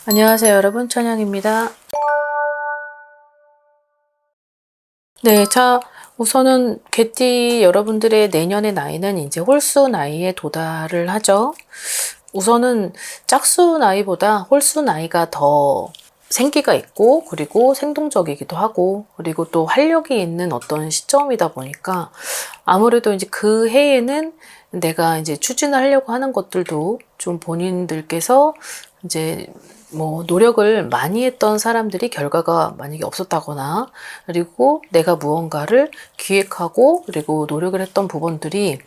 안녕하세요 여러분, 천양입니다. 네, 자 우선은 개띠 여러분들의 내년의 나이는 이제 홀수 나이에 도달을 하죠. 우선은 짝수 나이보다 홀수 나이가 더 생기가 있고, 그리고 생동적이기도 하고, 그리고 또 활력이 있는 어떤 시점이다 보니까 아무래도 이제 그 해에는 내가 이제 추진을 하려고 하는 것들도 좀 본인들께서 이제 뭐 노력을 많이 했던 사람들이 결과가 만약에 없었다거나, 그리고 내가 무언가를 기획하고 그리고 노력을 했던 부분들이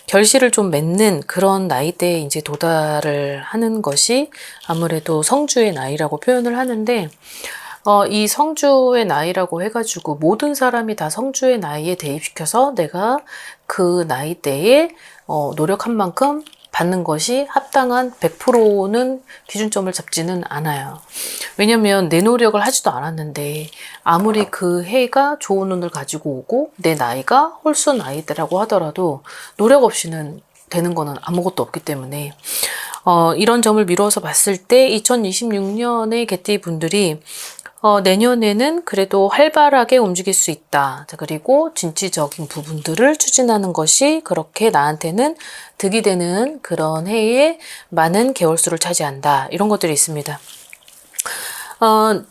결실을 좀 맺는 그런 나이대에 이제 도달을 하는 것이 아무래도 성주의 나이라고 표현을 하는데, 이 성주의 나이라고 해가지고 모든 사람이 다 성주의 나이에 대입시켜서 내가 그 나이대에 노력한 만큼 받는 것이 합당한 100%는 기준점을 잡지는 않아요. 왜냐면 내 노력을 하지도 않았는데 아무리 그 해가 좋은 운을 가지고 오고 내 나이가 홀수 나이대라고 하더라도 노력 없이는 되는 거는 아무것도 없기 때문에 이런 점을 미루어서 봤을 때 2026년의 개띠 분들이 내년에는 그래도 활발하게 움직일 수 있다. 그리고 진취적인 부분들을 추진하는 것이 그렇게 나한테는 득이 되는 그런 해에 많은 개월수를 차지한다. 이런 것들이 있습니다.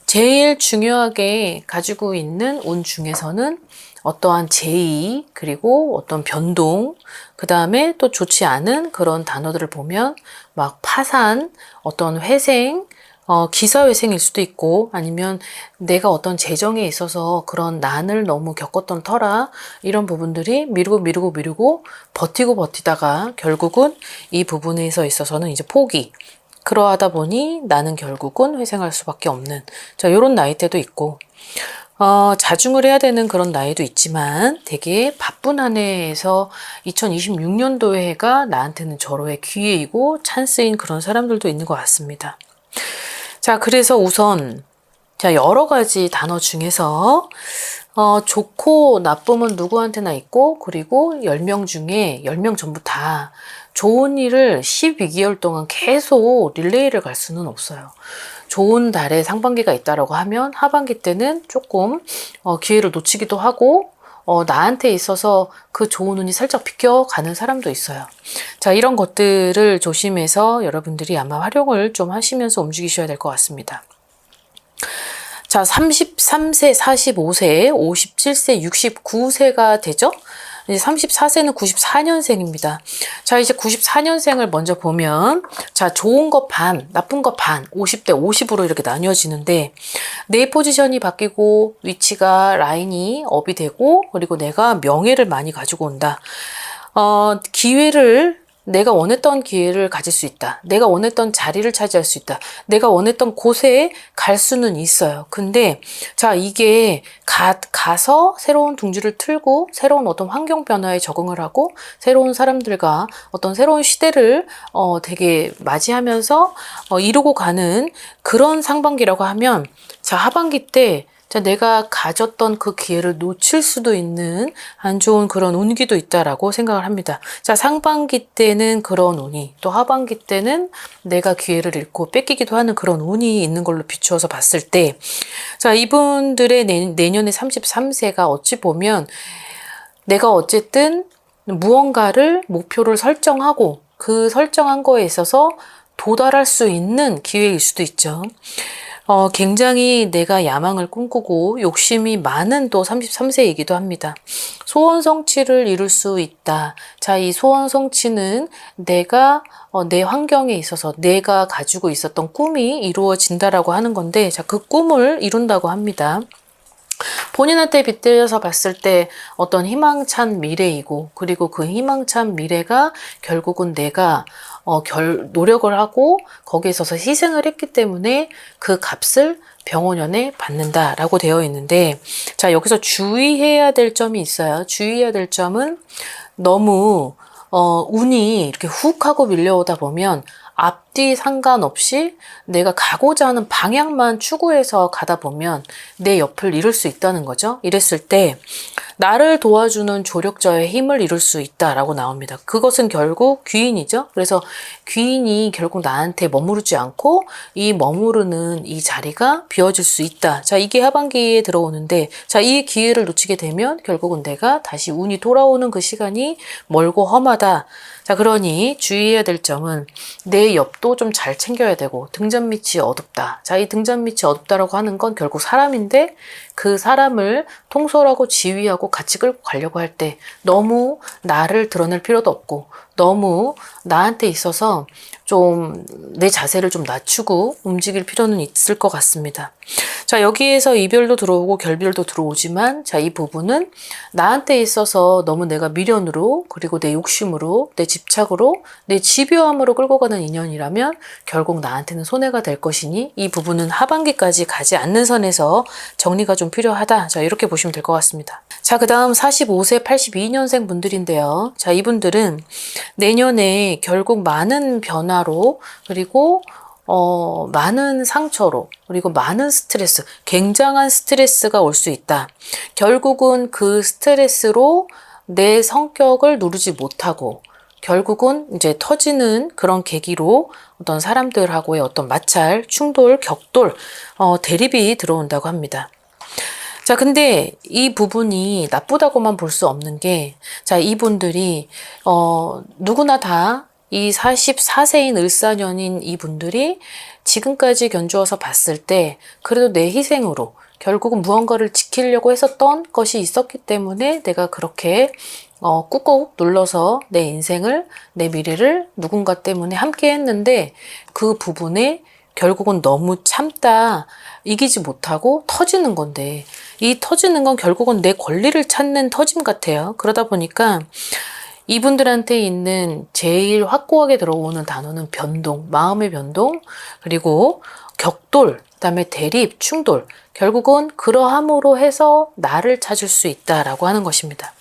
제일 중요하게 가지고 있는 운 중에서는 어떠한 제의, 그리고 어떤 변동, 그 다음에 또 좋지 않은 그런 단어들을 보면 막 파산, 어떤 회생, 기사회생일 수도 있고, 아니면 내가 어떤 재정에 있어서 그런 난을 너무 겪었던 터라 이런 부분들이 미루고 버티고 버티다가 결국은 이 부분에서 있어서는 이제 포기. 그러하다 보니 나는 결국은 회생할 수밖에 없는, 자, 요런 나이대도 있고, 자중을 해야 되는 그런 나이도 있지만 되게 바쁜 한 해에서 2026년도 해가 나한테는 절호의 기회이고 찬스인 그런 사람들도 있는 것 같습니다. 자, 그래서 우선 자, 여러 가지 단어 중에서 좋고 나쁨은 누구한테나 있고, 그리고 10명 중에 10명 전부 다 좋은 일을 12개월 동안 계속 릴레이를 갈 수는 없어요. 좋은 달에 상반기가 있다라고 하면 하반기 때는 조금 기회를 놓치기도 하고, 나한테 있어서 그 좋은 운이 살짝 비껴가는 사람도 있어요. 자, 이런 것들을 조심해서 여러분들이 아마 활용을 좀 하시면서 움직이셔야 될 것 같습니다. 자, 33세, 45세, 57세, 69세가 되죠? 이제 34세는 94년생입니다. 자, 이제 94년생을 먼저 보면, 자, 좋은 것 반, 나쁜 것 반, 50대 50으로 이렇게 나뉘어지는데, 내 포지션이 바뀌고, 위치가, 라인이 업이 되고, 그리고 내가 명예를 많이 가지고 온다. 내가 원했던 기회를 가질 수 있다. 내가 원했던 자리를 차지할 수 있다. 내가 원했던 곳에 갈 수는 있어요. 근데, 자, 이게 가서 새로운 둥지를 틀고, 새로운 어떤 환경 변화에 적응을 하고, 새로운 사람들과 어떤 새로운 시대를, 되게 맞이하면서, 이루고 가는 그런 상반기라고 하면, 자, 하반기 때, 자, 내가 가졌던 그 기회를 놓칠 수도 있는 안 좋은 그런 운기도 있다라고 생각을 합니다. 자, 상반기 때는 그런 운이, 또 하반기 때는 내가 기회를 잃고 뺏기기도 하는 그런 운이 있는 걸로 비추어서 봤을 때, 자, 이분들의 내년에 33세가 어찌 보면 내가 어쨌든 무언가를 목표를 설정하고 그 설정한 거에 있어서 도달할 수 있는 기회일 수도 있죠. 굉장히 내가 야망을 꿈꾸고 욕심이 많은 또 33세이기도 합니다. 소원 성취를 이룰 수 있다. 자, 이 소원 성취는 내가 내 환경에 있어서 내가 가지고 있었던 꿈이 이루어진다라고 하는 건데, 자, 그 꿈을 이룬다고 합니다. 본인한테 빗대어서 봤을 때 어떤 희망찬 미래이고, 그리고 그 희망찬 미래가 결국은 내가 노력을 하고 거기에 있어서 희생을 했기 때문에 그 값을 병원연에 받는다라고 되어 있는데, 자, 여기서 주의해야 될 점이 있어요. 주의해야 될 점은 너무 운이 이렇게 훅 하고 밀려오다 보면 앞뒤 상관없이 내가 가고자 하는 방향만 추구해서 가다 보면 내 옆을 잃을 수 있다는 거죠. 이랬을 때 나를 도와주는 조력자의 힘을 이룰 수 있다라고 나옵니다. 그것은 결국 귀인이죠. 그래서 귀인이 결국 나한테 머무르지 않고 이 머무르는 이 자리가 비워질 수 있다. 자, 이게 하반기에 들어오는데, 자, 이 기회를 놓치게 되면 결국은 내가 다시 운이 돌아오는 그 시간이 멀고 험하다. 자, 그러니 주의해야 될 점은 내 옆도 좀 잘 챙겨야 되고, 등잔 밑이 어둡다. 자, 이 등잔 밑이 어둡다라고 하는 건 결국 사람인데, 그 사람을 통솔하고 지휘하고 같이 끌고 가려고 할 때 너무 나를 드러낼 필요도 없고, 너무 나한테 있어서 좀 내 자세를 좀 낮추고 움직일 필요는 있을 것 같습니다. 자, 여기에서 이별도 들어오고 결별도 들어오지만, 자, 이 부분은 나한테 있어서 너무 내가 미련으로, 그리고 내 욕심으로, 내 집착으로, 내 집요함으로 끌고 가는 인연이라면 결국 나한테는 손해가 될 것이니, 이 부분은 하반기까지 가지 않는 선에서 정리가 좀 필요하다. 자, 이렇게 보시면 될 것 같습니다. 자, 그 다음 45세 82년생 분들인데요. 자, 이분들은 내년에 결국 많은 변화로, 그리고 많은 상처로, 그리고 많은 스트레스, 굉장한 스트레스가 올 수 있다. 결국은 그 스트레스로 내 성격을 누르지 못하고, 결국은 이제 터지는 그런 계기로 어떤 사람들하고의 어떤 마찰, 충돌, 격돌, 대립이 들어온다고 합니다. 자, 근데 이 부분이 나쁘다고만 볼 수 없는 게, 자, 이분들이, 누구나 다 이 44세인 을사년인 이분들이 지금까지 견주어서 봤을 때, 그래도 내 희생으로 결국은 무언가를 지키려고 했었던 것이 있었기 때문에 내가 그렇게 꾹꾹 눌러서 내 인생을, 내 미래를 누군가 때문에 함께 했는데, 그 부분에 결국은 너무 참다 이기지 못하고 터지는 건데, 이 터지는 건 결국은 내 권리를 찾는 터짐 같아요. 그러다 보니까 이분들한테 있는 제일 확고하게 들어오는 단어는 변동, 마음의 변동, 그리고 격돌, 그다음에 대립, 충돌. 결국은 그러함으로 해서 나를 찾을 수 있다라고 하는 것입니다.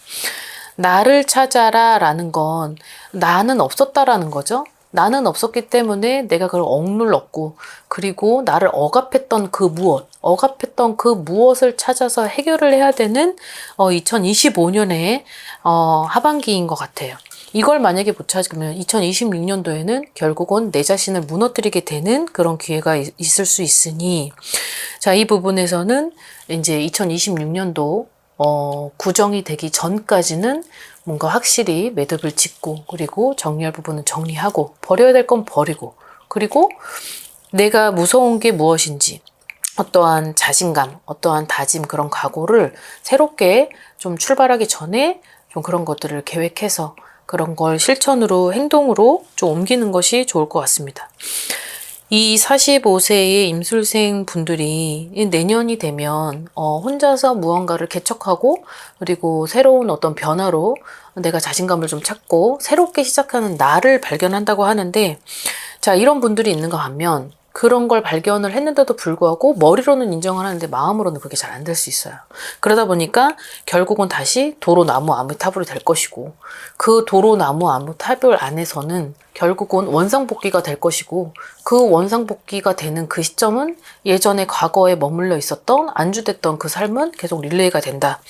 나를 찾아라 라는 건 나는 없었다라는 거죠. 나는 없었기 때문에 내가 그걸 억눌렀고, 그리고 나를 억압했던 그 억압했던 그 무엇을 찾아서 해결을 해야 되는 2025년의 하반기인 것 같아요. 이걸 만약에 못 찾으면 2026년도에는 결국은 내 자신을 무너뜨리게 되는 그런 기회가 있을 수 있으니, 자, 이 부분에서는 이제 2026년도 구정이 되기 전까지는 뭔가 확실히 매듭을 짓고, 그리고 정리할 부분은 정리하고, 버려야 될 건 버리고, 그리고 내가 무서운 게 무엇인지, 어떠한 자신감, 어떠한 다짐, 그런 각오를 새롭게 좀 출발하기 전에 좀 그런 것들을 계획해서 그런 걸 실천으로, 행동으로 좀 옮기는 것이 좋을 것 같습니다. 이 45세의 임술생 분들이 내년이 되면 혼자서 무언가를 개척하고, 그리고 새로운 어떤 변화로 내가 자신감을 좀 찾고 새롭게 시작하는 나를 발견한다고 하는데, 자, 이런 분들이 있는가 하면 그런 걸 발견을 했는데도 불구하고 머리로는 인정을 하는데 마음으로는 그게 잘 안 될 수 있어요. 그러다 보니까 결국은 다시 도로나무 아미타불이 될 것이고, 그 도로나무 아미타불 안에서는 결국은 원상복귀가 될 것이고, 그 원상복귀가 되는 그 시점은 예전에 과거에 머물러 있었던 안주됐던 그 삶은 계속 릴레이가 된다.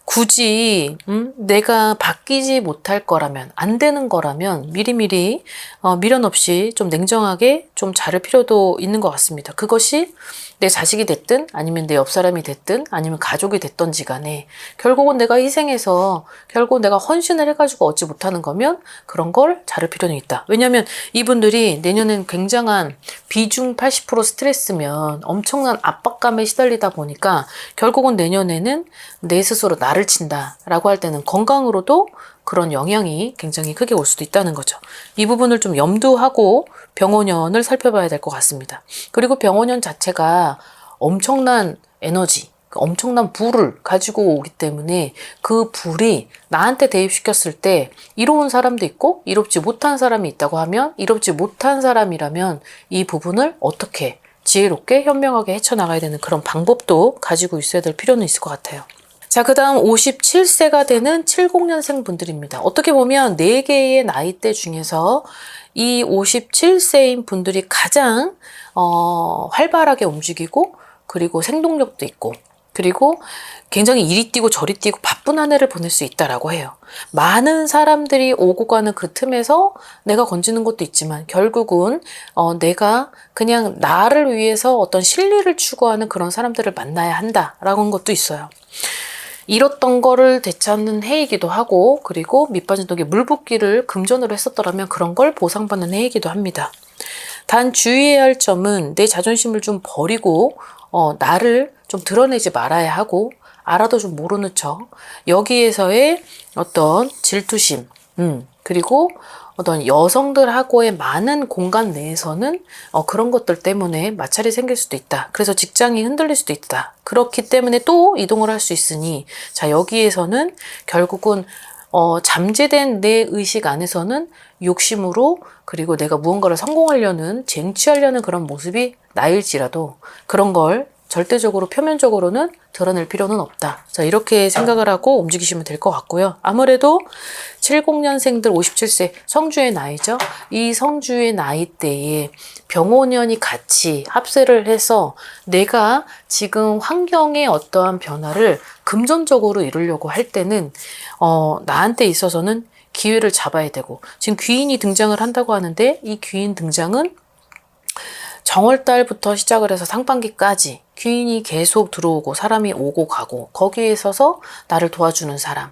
굳이 내가 바뀌지 못할 거라면, 안 되는 거라면 미리미리 미련 없이 좀 냉정하게 좀 자를 필요도 있는 것 같습니다. 그것이 내 자식이 됐든, 아니면 내 옆 사람이 됐든, 아니면 가족이 됐던지 간에 결국은 내가 희생해서, 결국 내가 헌신을 해가지고 얻지 못하는 거면 그런 걸 자를 필요는 있다. 왜냐하면 이분들이 내년엔 굉장한 비중 80% 스트레스면 엄청난 압박감에 시달리다 보니까 결국은 내년에는 내 스스로 나를 친다라고 할 때는 건강으로도 그런 영향이 굉장히 크게 올 수도 있다는 거죠. 이 부분을 좀 염두하고 병원연을 살펴봐야 될 것 같습니다. 그리고 병원연 자체가 엄청난 에너지, 엄청난 불을 가지고 오기 때문에 그 불이 나한테 대입시켰을 때 이로운 사람도 있고 이롭지 못한 사람이 있다고 하면, 이롭지 못한 사람이라면 이 부분을 어떻게 지혜롭게 현명하게 헤쳐나가야 되는 그런 방법도 가지고 있어야 될 필요는 있을 것 같아요. 자, 그 다음 57세가 되는 70년생 분들입니다. 어떻게 보면 4개의 나이대 중에서 이 57세인 분들이 가장 활발하게 움직이고, 그리고 생동력도 있고, 그리고 굉장히 이리 뛰고 저리 뛰고 바쁜 한 해를 보낼 수 있다라고 해요. 많은 사람들이 오고 가는 그 틈에서 내가 건지는 것도 있지만 결국은 내가 그냥 나를 위해서 어떤 실리를 추구하는 그런 사람들을 만나야 한다라고 하는 것도 있어요. 잃었던 거를 되찾는 해이기도 하고, 그리고 밑빠진 독에 물 붓기를 금전으로 했었더라면 그런 걸 보상받는 해이기도 합니다. 단 주의해야 할 점은 내 자존심을 좀 버리고 나를 좀 드러내지 말아야 하고, 알아도 좀 모르는 척, 여기에서의 어떤 질투심, 그리고 어떤 여성들하고의 많은 공간 내에서는 그런 것들 때문에 마찰이 생길 수도 있다. 그래서 직장이 흔들릴 수도 있다. 그렇기 때문에 또 이동을 할 수 있으니, 자, 여기에서는 결국은 잠재된 내 의식 안에서는 욕심으로, 그리고 내가 무언가를 성공하려는, 쟁취하려는 그런 모습이 나일지라도 그런 걸 절대적으로 표면적으로는 드러낼 필요는 없다. 자, 이렇게 생각을 하고 움직이시면 될 것 같고요. 아무래도 70년생들 57세 성주의 나이죠. 이 성주의 나이대에 병오년이 같이 합세를 해서 내가 지금 환경의 어떠한 변화를 금전적으로 이루려고 할 때는 나한테 있어서는 기회를 잡아야 되고, 지금 귀인이 등장을 한다고 하는데 이 귀인 등장은 정월달부터 시작을 해서 상반기까지 귀인이 계속 들어오고 사람이 오고 가고, 거기에 있어서 나를 도와주는 사람,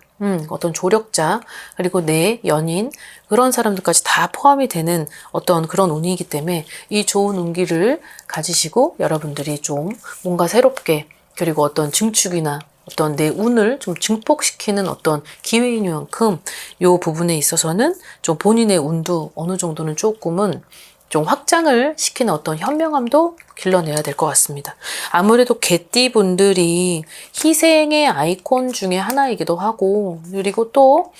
어떤 조력자, 그리고 내 연인, 그런 사람들까지 다 포함이 되는 어떤 그런 운이기 때문에 이 좋은 운기를 가지시고 여러분들이 좀 뭔가 새롭게, 그리고 어떤 증축이나 어떤 내 운을 좀 증폭시키는 어떤 기회인 만큼 이 부분에 있어서는 좀 본인의 운도 어느 정도는 조금은 좀 확장을 시키는 어떤 현명함도 길러내야 될 것 같습니다. 아무래도 개띠 분들이 희생의 아이콘 중에 하나이기도 하고, 그리고 또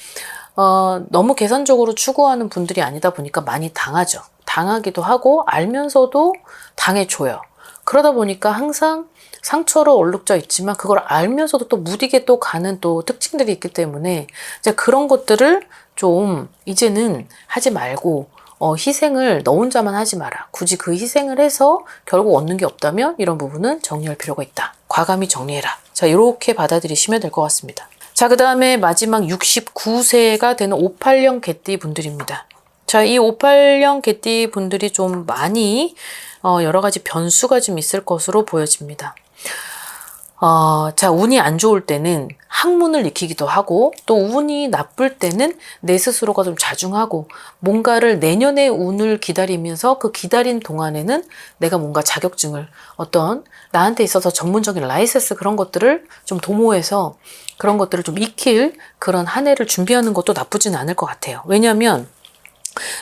너무 계산적으로 추구하는 분들이 아니다 보니까 많이 당하죠. 당하기도 하고 알면서도 당해줘요. 그러다 보니까 항상 상처로 얼룩져 있지만 그걸 알면서도 또 무디게 또 가는 또 특징들이 있기 때문에 이제 그런 것들을 좀 이제는 하지 말고 희생을 너 혼자만 하지 마라. 굳이 그 희생을 해서 결국 얻는 게 없다면 이런 부분은 정리할 필요가 있다. 과감히 정리해라. 자, 이렇게 받아들이시면 될 것 같습니다. 자, 그 다음에 마지막 69세가 되는 58년 개띠 분들입니다. 자, 이 58년 개띠 분들이 좀 많이 여러 가지 변수가 좀 있을 것으로 보여집니다. 자, 운이 안 좋을 때는 학문을 익히기도 하고, 또 운이 나쁠 때는 내 스스로가 좀 자중하고, 뭔가를 내년의 운을 기다리면서 그 기다린 동안에는 내가 뭔가 자격증을, 어떤 나한테 있어서 전문적인 라이센스 그런 것들을 좀 도모해서 그런 것들을 좀 익힐 그런 한 해를 준비하는 것도 나쁘진 않을 것 같아요. 왜냐하면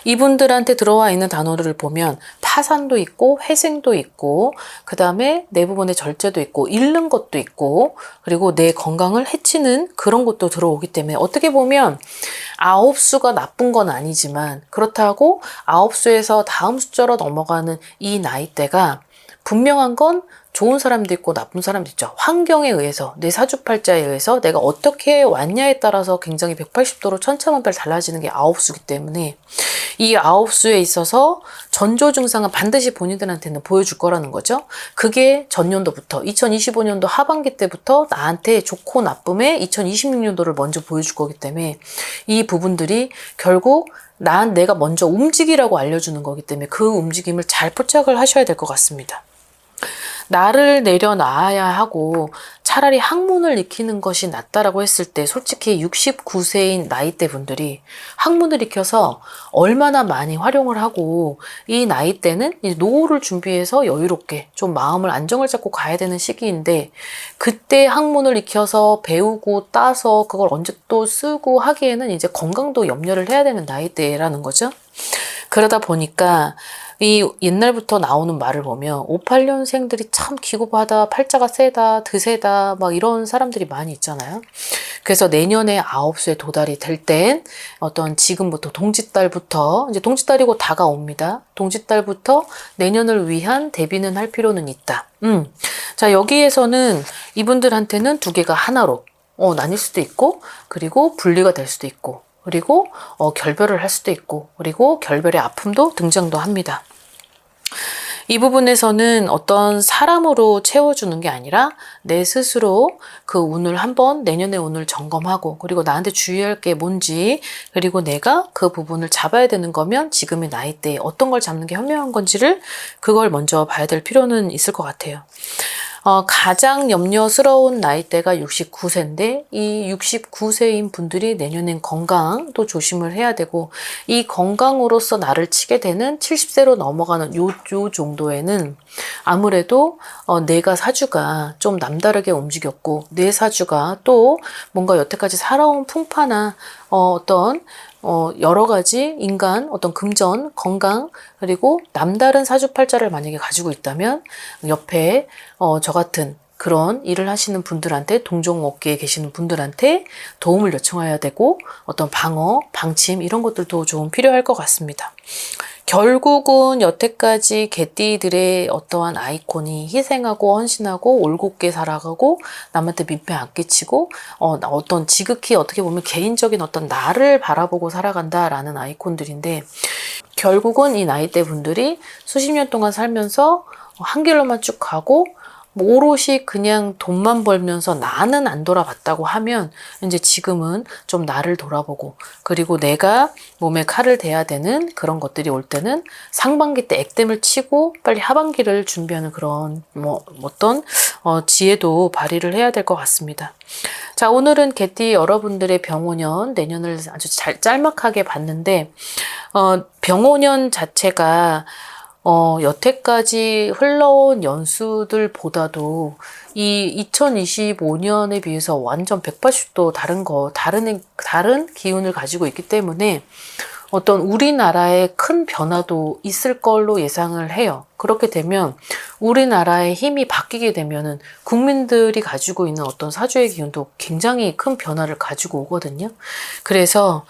이분들한테 들어와 있는 단어를 보면 파산도 있고 회생도 있고, 그 다음에 내 부분의 절제도 있고, 잃는 것도 있고, 그리고 내 건강을 해치는 그런 것도 들어오기 때문에 어떻게 보면 9수가 나쁜 건 아니지만, 그렇다고 9수에서 다음 숫자로 넘어가는 이 나이대가 분명한 건 좋은 사람도 있고 나쁜 사람도 있죠. 환경에 의해서, 내 사주팔자에 의해서 내가 어떻게 왔냐에 따라서 굉장히 180도로 천차만별 달라지는 게 9수기 때문에 이 9수에 있어서 전조 증상은 반드시 본인들한테는 보여줄 거라는 거죠. 그게 전년도부터 2025년도 하반기 때부터 나한테 좋고 나쁨의 2026년도를 먼저 보여줄 거기 때문에 이 부분들이 결국 내가 먼저 움직이라고 알려주는 거기 때문에 그 움직임을 잘 포착을 하셔야 될 것 같습니다. 나를 내려놔야 하고 차라리 학문을 익히는 것이 낫다라고 했을 때, 솔직히 69세인 나이대 분들이 학문을 익혀서 얼마나 많이 활용을 하고, 이 나이대는 이제 노후를 준비해서 여유롭게 좀 마음을 안정을 잡고 가야 되는 시기인데, 그때 학문을 익혀서 배우고 따서 그걸 언제 또 쓰고 하기에는 이제 건강도 염려를 해야 되는 나이대라는 거죠. 그러다 보니까 이 옛날부터 나오는 말을 보면 58년생들이 참 기구하다, 팔자가 세다, 드세다 막 이런 사람들이 많이 있잖아요. 그래서 내년에 9수에 도달이 될 땐 어떤 지금부터 동짓달부터, 이제 동짓달이고 다가옵니다. 동짓달부터 내년을 위한 대비는 할 필요는 있다. 자, 여기에서는 이분들한테는 두 개가 하나로 나뉠 수도 있고, 그리고 분리가 될 수도 있고, 그리고 결별을 할 수도 있고, 그리고 결별의 아픔도 등장도 합니다. 이 부분에서는 어떤 사람으로 채워주는 게 아니라 내 스스로 그 운을 한번 내년의 운을 점검하고 그리고 나한테 주의할 게 뭔지 그리고 내가 그 부분을 잡아야 되는 거면 지금의 나이대에 어떤 걸 잡는 게 현명한 건지를 그걸 먼저 봐야 될 필요는 있을 것 같아요. 가장 염려스러운 나이대가 69세인데 이 69세인 분들이 내년엔 건강도 조심을 해야 되고 이 건강으로서 나를 치게 되는 70세로 넘어가는 요 정도에는 아무래도 내가 사주가 좀 남다르게 움직였고 내 사주가 또 뭔가 여태까지 살아온 풍파나 어떤 여러 가지 인간 어떤 금전, 건강 그리고 남다른 사주팔자를 만약에 가지고 있다면 옆에 저 같은 그런 일을 하시는 분들한테 동종업계에 계시는 분들한테 도움을 요청해야 되고 어떤 방어, 방침 이런 것들도 좀 필요할 것 같습니다. 결국은 여태까지 개띠들의 어떠한 아이콘이 희생하고 헌신하고 올곧게 살아가고 남한테 민폐 안 끼치고 어떤 지극히 어떻게 보면 개인적인 어떤 나를 바라보고 살아간다라는 아이콘들인데 결국은 이 나이대 분들이 수십 년 동안 살면서 한 길로만 쭉 가고 오롯이 그냥 돈만 벌면서 나는 안 돌아봤다고 하면 이제 지금은 좀 나를 돌아보고 그리고 내가 몸에 칼을 대야 되는 그런 것들이 올 때는 상반기 때 액땜을 치고 빨리 하반기를 준비하는 그런 어떤 지혜도 발휘를 해야 될 것 같습니다. 자, 오늘은 개띠 여러분들의 병오년 내년을 아주 짤막하게 봤는데 병오년 자체가 여태까지 흘러온 연수들보다도 이 2025년에 비해서 완전 180도 다른 기운을 가지고 있기 때문에 어떤 우리나라에 큰 변화도 있을 걸로 예상을 해요. 그렇게 되면 우리나라의 힘이 바뀌게 되면은 국민들이 가지고 있는 어떤 사주의 기운도 굉장히 큰 변화를 가지고 오거든요. 그래서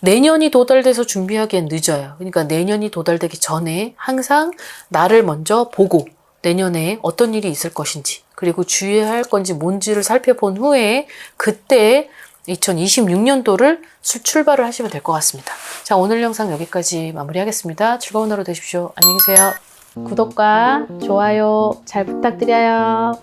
내년이 도달돼서 준비하기엔 늦어요. 그러니까 내년이 도달되기 전에 항상 나를 먼저 보고 내년에 어떤 일이 있을 것인지 그리고 주의해야 할 건지 뭔지를 살펴본 후에 그때 2026년도를 출발을 하시면 될 것 같습니다. 자, 오늘 영상 여기까지 마무리하겠습니다. 즐거운 하루 되십시오. 안녕히 계세요. 구독과 좋아요 잘 부탁드려요.